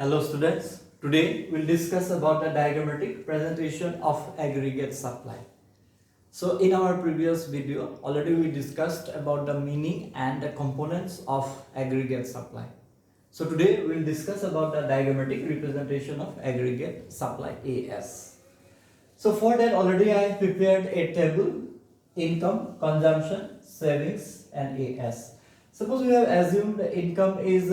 Hello students, today we'll discuss about the diagrammatic presentation of aggregate supply. So in our previous video already we discussed about the meaning and the components of aggregate supply. So today we'll discuss about the diagrammatic representation of aggregate supply AS. So for that already I have prepared a table: income, consumption, savings and AS. Suppose we have assumed the income is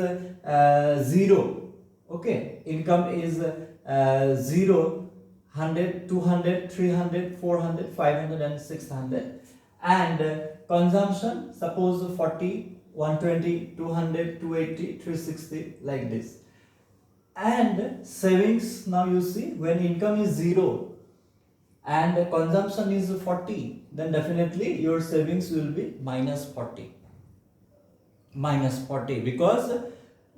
0. Okay, income is 0, 100, 200, 300, 400, 500 and 600, and consumption suppose 40, 120, 200, 280, 360 like this. And savings, now you see, when income is 0 and consumption is 40, then definitely your savings will be minus 40 because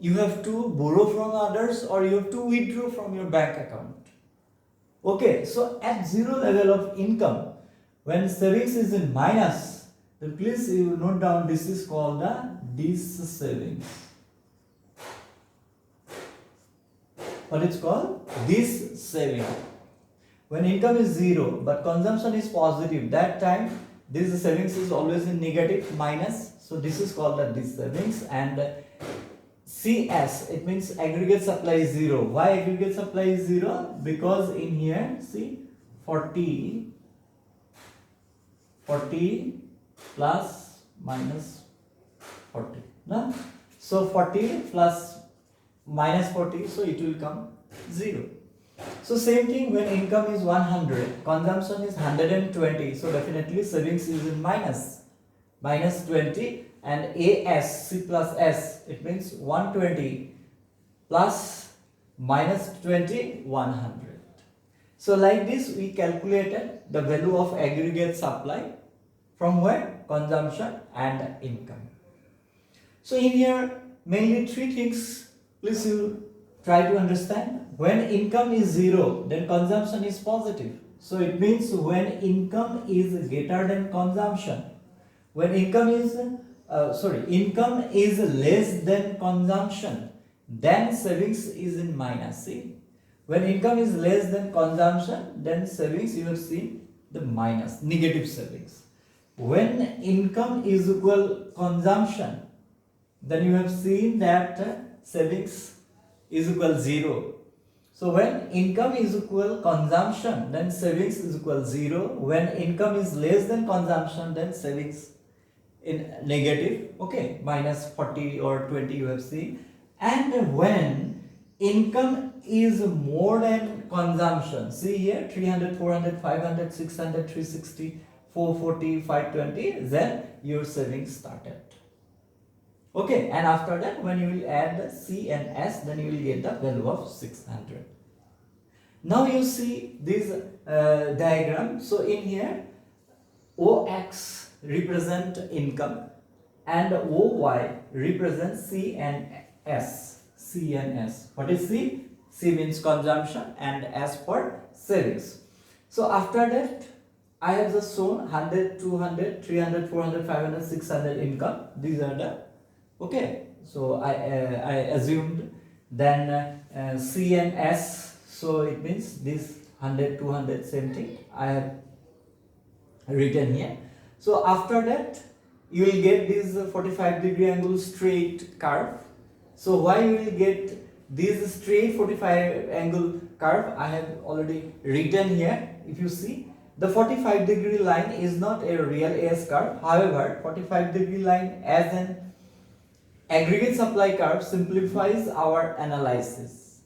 you have to borrow from others or you have to withdraw from your bank account. Okay, so at 0 level of income, when savings is in minus, then please you note down this is called this savings. What it's called? This saving. When income is 0 but consumption is positive, that time this savings is always in negative, minus. So this is called this savings. And CS, it means aggregate supply is 0. Why aggregate supply is 0? Because in here, see, 40 plus minus 40. No? So 40 plus minus 40, so it will come 0. So same thing when income is 100, consumption is 120, so definitely savings is in minus 20. And AS, C plus S, it means 120 plus minus 20, 100. So like this we calculated the value of aggregate supply from where? Consumption and income. So in here mainly three things, please you try to understand. When income is 0, then consumption is positive. So it means when income is greater than consumption, when income is income is less than consumption, then savings is in minus. See, when income is less than consumption, then savings, you have seen the minus, negative savings. When income is equal consumption, then you have seen that savings is equal 0. So when income is equal consumption, then savings is equal 0. When income is less than consumption, then savings in negative, okay, minus 40 or 20 you have seen. And when income is more than consumption, see here 300, 400, 500, 600, 360, 440, 520, then your savings started. Okay, and after that when you will add the C and S, then you will get the value of 600. Now you see this diagram. So in here OX represent income and OY represents C and S. C and S. What is C? C means consumption and S for savings. So after that I have just shown 100, 200, 300, 400, 500, 600 income. These are the, okay. So I assumed then C and S. So it means this 100, 200, same thing I have written here. So after that you will get this 45-degree angle straight curve. So why you will get this straight 45 angle curve, I have already written here. If you see, the 45-degree line is not a real AS curve. However, 45-degree line as an aggregate supply curve simplifies our analysis,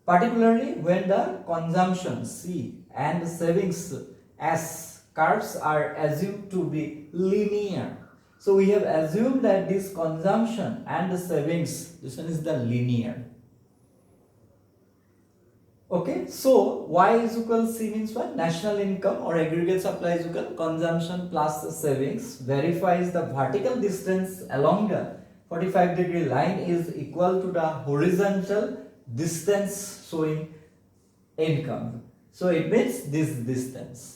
particularly when the consumption C and savings S curves are assumed to be linear. So we have assumed that this consumption and the savings, this one is the linear. Okay, so Y is equal C means what? National income or aggregate supply is equal consumption plus savings verifies the vertical distance along the 45-degree line is equal to the horizontal distance showing income. So it means this distance.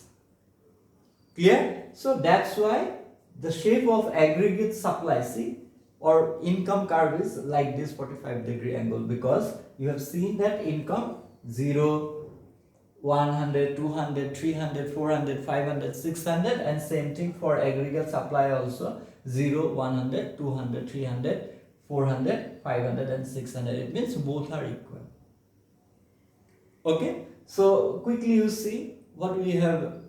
Clear? So that's why the shape of aggregate supply, see, or income curve is like this 45-degree angle, because you have seen that income 0, 100, 200, 300, 400, 500, 600, and same thing for aggregate supply also 0, 100, 200, 300, 400, 500 and 600. It means both are equal. Okay, so quickly you see what we have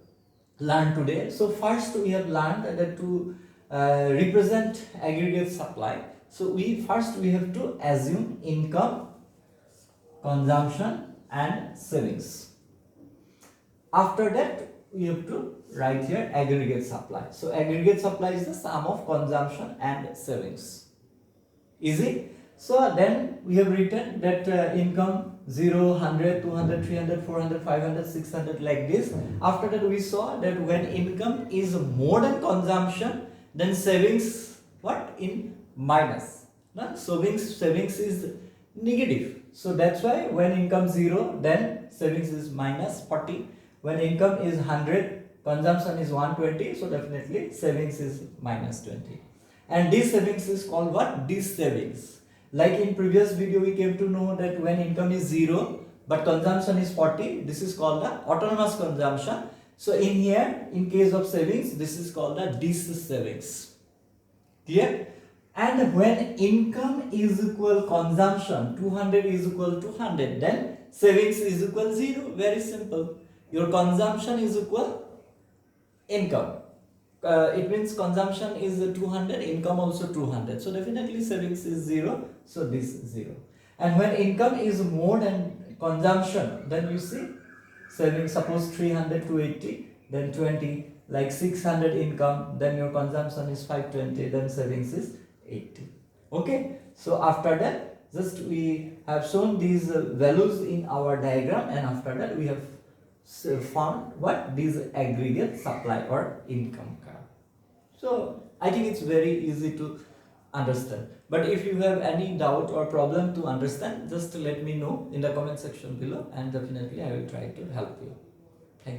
learned today. So first we have learned that to represent aggregate supply, so we have to assume income, consumption and savings. After that we have to write here aggregate supply. So aggregate supply is the sum of consumption and savings. Easy. So then we have written that income 0, 100, 200, 300, 400, 500, 600 like this. After that we saw that when income is more than consumption, then savings what? In minus. No? Savings is negative. So that's why when income 0, then savings is minus 40. When income is 100, consumption is 120, so definitely savings is minus 20. And this savings is called what? This savings. Like in previous video we came to know that when income is 0 but consumption is 40, this is called the autonomous consumption. So in here, in case of savings, this is called the this savings. Clear? And when income is equal consumption, 200 is equal to 100, then savings is equal 0. Very simple. Your consumption is equal income. It means consumption is 200, income also 200. So definitely savings is 0. So this is 0. And when income is more than consumption, then you see savings, suppose 300 to 80, then 20, like 600 income, then your consumption is 520, then savings is 80. Okay. So after that, just we have shown these values in our diagram, and after that we have found what? These aggregate supply or income curve. So I think it's very easy to understand. But if you have any doubt or problem to understand, just let me know in the comment section below, and definitely I will try to help you.